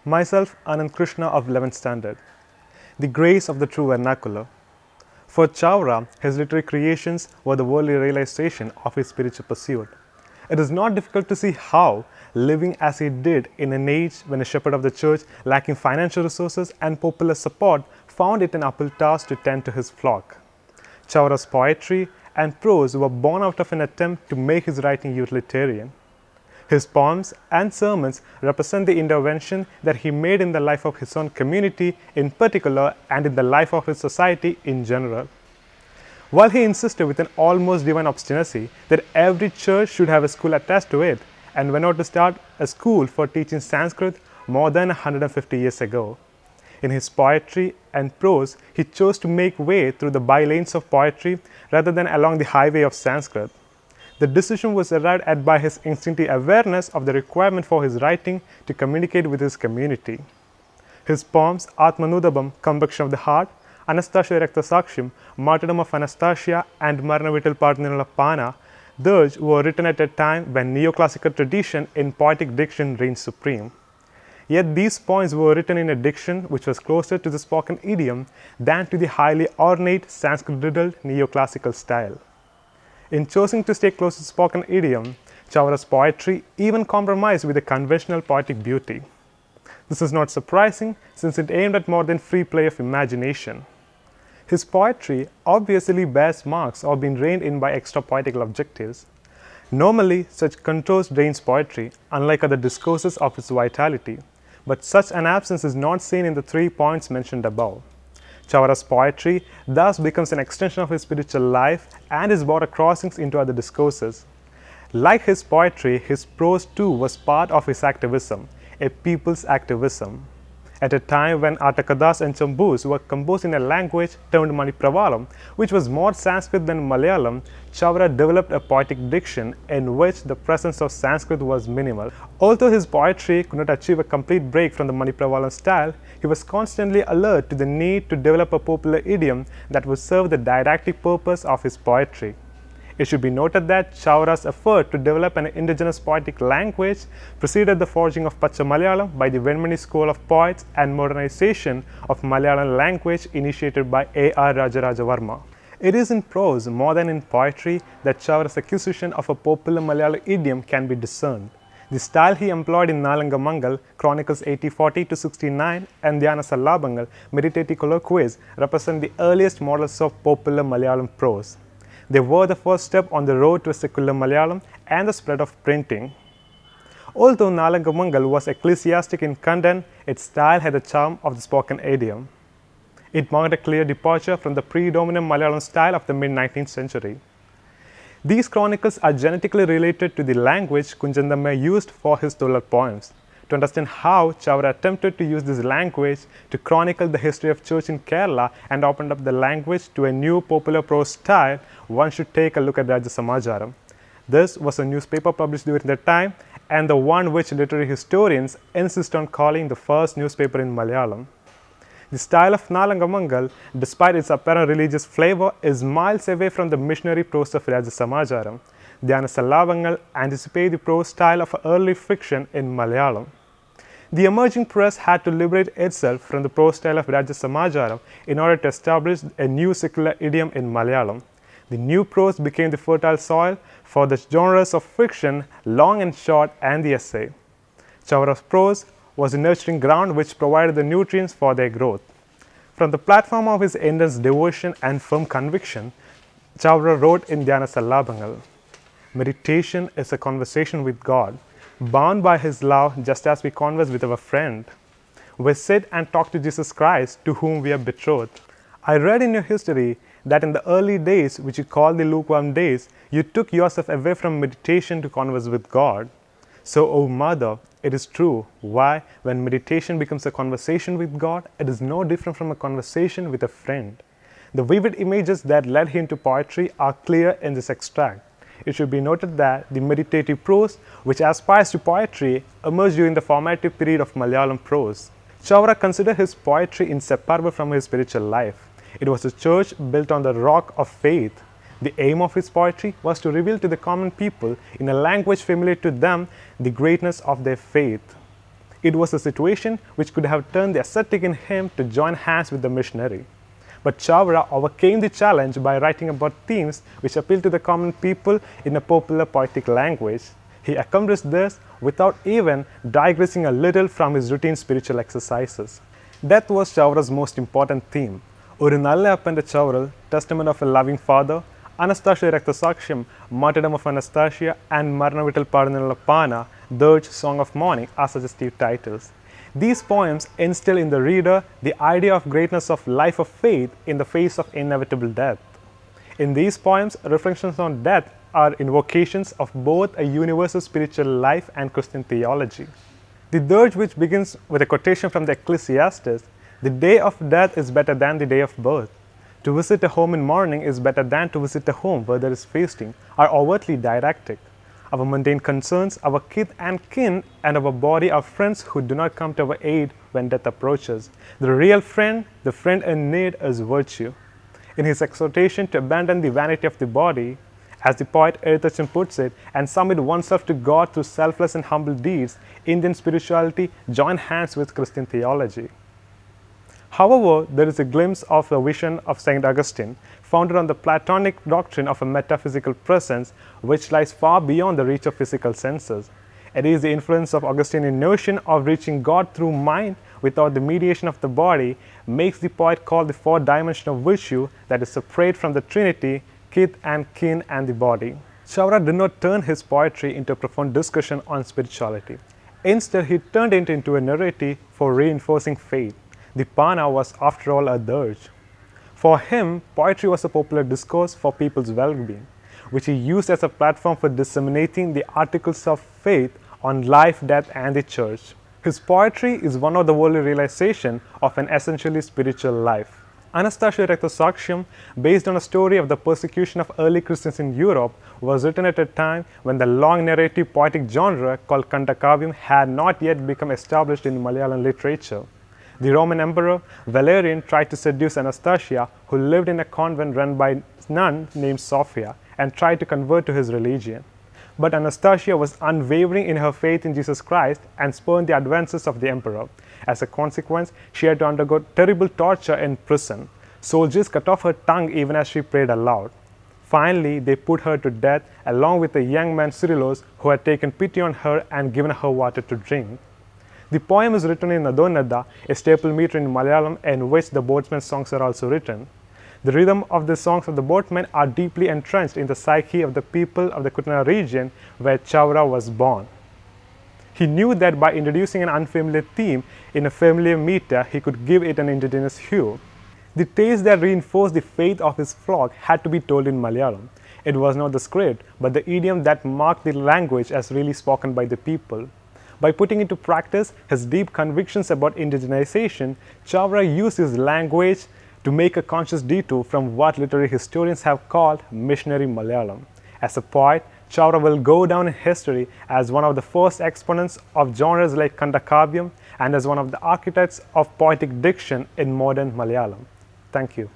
Myself, Anand Krishna of 11th Standard. The grace of the true vernacular. For Chawra, his literary creations were the worldly realization of his spiritual pursuit. It is not difficult to see how, living as he did in an age when a shepherd of the church, lacking financial resources and popular support, found it an uphill task to tend to his flock. Chawra's poetry and prose were born out of an attempt to make his writing utilitarian. His poems and sermons represent the intervention that he made in the life of his own community in particular and in the life of his society in general. While he insisted with an almost divine obstinacy that every church should have a school attached to it, and went out to start a school for teaching Sanskrit more than 150 years ago. In his poetry and prose, he chose to make way through the by-lanes of poetry rather than along the highway of Sanskrit. The decision was arrived at by his instinctive awareness of the requirement for his writing to communicate with his community. His poems Atmanudabam, Conviction of the Heart, Anastasia Raktasakshim, Martyrdom of Anastasia, and Marnavital Parthinala Pana, those were written at a time when neoclassical tradition in poetic diction reigned supreme. Yet these poems were written in a diction which was closer to the spoken idiom than to the highly ornate Sanskrit-riddled neoclassical style. In choosing to stay close to spoken idiom, Chawra's poetry even compromised with the conventional poetic beauty. This is not surprising since it aimed at more than free play of imagination. His poetry obviously bears marks of being reined in by extra poetical objectives. Normally, such contours drains poetry, unlike other discourses of its vitality, but such an absence is not seen in the 3 points mentioned above. Chawra's poetry thus becomes an extension of his spiritual life and his border crossings into other discourses. Like his poetry, his prose too was part of his activism, a people's activism. At a time when Atakadas and Chambus were composed in a language termed Manipravalam, which was more Sanskrit than Malayalam, Chawra developed a poetic diction in which the presence of Sanskrit was minimal. Although his poetry could not achieve a complete break from the Manipravalam style, he was constantly alert to the need to develop a popular idiom that would serve the didactic purpose of his poetry. It should be noted that Chawra's effort to develop an indigenous poetic language preceded the forging of Pacha Malayalam by the Venmani school of poets and modernization of Malayalam language initiated by A.R. Rajarajavarma. It is in prose more than in poetry that Chawra's acquisition of a popular Malayalam idiom can be discerned. The style he employed in Nalangamangal, Chronicles 8040-69, and Dhyana Sallabangal, Meditative Colloquies, represent the earliest models of popular Malayalam prose. They were the first step on the road to a secular Malayalam and the spread of printing. Although Nalangamangal was ecclesiastic in content, its style had the charm of the spoken idiom. It marked a clear departure from the predominant Malayalam style of the mid-19th century. These chronicles are genetically related to the language Kunjandamme used for his Tolar poems. To understand how Chawra attempted to use this language to chronicle the history of church in Kerala and opened up the language to a new popular prose style, one should take a look at Rajasamajaram. This was a newspaper published during that time and the one which literary historians insist on calling the first newspaper in Malayalam. The style of Nalangamangal, despite its apparent religious flavor, is miles away from the missionary prose of Rajasamajaram. Dhyana Sallabangal anticipate the prose style of early fiction in Malayalam. The emerging press had to liberate itself from the prose style of Rajasamajaram in order to establish a new secular idiom in Malayalam. The new prose became the fertile soil for the genres of fiction, long and short, and the essay. Chawra's prose was a nurturing ground which provided the nutrients for their growth. From the platform of his intense devotion and firm conviction, Chawra wrote in Dhyana Sallabangal, "Meditation is a conversation with God, bound by His love just as we converse with our friend. We sit and talk to Jesus Christ, to whom we are betrothed." I read in your history that in the early days, which you call the lukewarm days, you took yourself away from meditation to converse with God. So, O Mother, it is true. Why? When meditation becomes a conversation with God, it is no different from a conversation with a friend. The vivid images that led him to poetry are clear in this extract. It should be noted that the meditative prose, which aspires to poetry, emerged during the formative period of Malayalam prose. Chawra considered his poetry inseparable from his spiritual life. It was a church built on the rock of faith. The aim of his poetry was to reveal to the common people, in a language familiar to them, the greatness of their faith. It was a situation which could have turned the ascetic in him to join hands with the missionary. But Chawra overcame the challenge by writing about themes which appeal to the common people in a popular poetic language. He accomplished this without even digressing a little from his routine spiritual exercises. Death was Chawra's most important theme. ഒരു നല്ല അപ്പൻ്റെ ചവറൽ, Testament of a Loving Father, Anastasia Rakthasakshyam, Martyrdom of Anastasia, and Marnavital Padanilla Pana, Dirge, Song of Mourning are suggestive titles. These poems instill in the reader the idea of greatness of life of faith in the face of inevitable death. In these poems, reflections on death are invocations of both a universal spiritual life and Christian theology. The dirge, which begins with a quotation from the Ecclesiastes, "The day of death is better than the day of birth. To visit a home in mourning is better than to visit a home where there is feasting," are overtly didactic. Our mundane concerns, our kith and kin, and our body are friends who do not come to our aid when death approaches. The real friend, the friend in need, is virtue. In his exhortation to abandon the vanity of the body, as the poet Eritachan puts it, and submit oneself to God through selfless and humble deeds, Indian spirituality joins hands with Christian theology. However, there is a glimpse of a vision of St. Augustine, founded on the Platonic doctrine of a metaphysical presence which lies far beyond the reach of physical senses. It is the influence of Augustinian notion of reaching God through mind without the mediation of the body makes the poet call the fourth dimension of virtue that is separate from the Trinity, kith and kin and the body. Chawra did not turn his poetry into a profound discussion on spirituality. Instead, he turned it into a narrative for reinforcing faith. The Pana was, after all, a dirge. For him, poetry was a popular discourse for people's well-being, which he used as a platform for disseminating the articles of faith on life, death, and the church. His poetry is one of the worldly realization of an essentially spiritual life. Anastasia Rakthasakshyam, based on a story of the persecution of early Christians in Europe, was written at a time when the long narrative poetic genre called Kandakavyam had not yet become established in Malayalam literature. The Roman Emperor Valerian tried to seduce Anastasia, who lived in a convent run by a nun named Sophia, and tried to convert to his religion. But Anastasia was unwavering in her faith in Jesus Christ and spurned the advances of the emperor. As a consequence, she had to undergo terrible torture in prison. Soldiers cut off her tongue even as she prayed aloud. Finally, they put her to death along with a young man Cyrillos, who had taken pity on her and given her water to drink. The poem is written in Adonada, a staple meter in Malayalam in which the boatmen's songs are also written. The rhythm of the songs of the boatmen are deeply entrenched in the psyche of the people of the Kutna region where Chawra was born. He knew that by introducing an unfamiliar theme in a familiar meter, he could give it an indigenous hue. The tales that reinforced the faith of his flock had to be told in Malayalam. It was not the script, but the idiom that marked the language as really spoken by the people. By putting into practice his deep convictions about indigenization, Chawra used his language to make a conscious detour from what literary historians have called missionary Malayalam. As a poet, Chawra will go down in history as one of the first exponents of genres like Kandakavyam and as one of the architects of poetic diction in modern Malayalam. Thank you.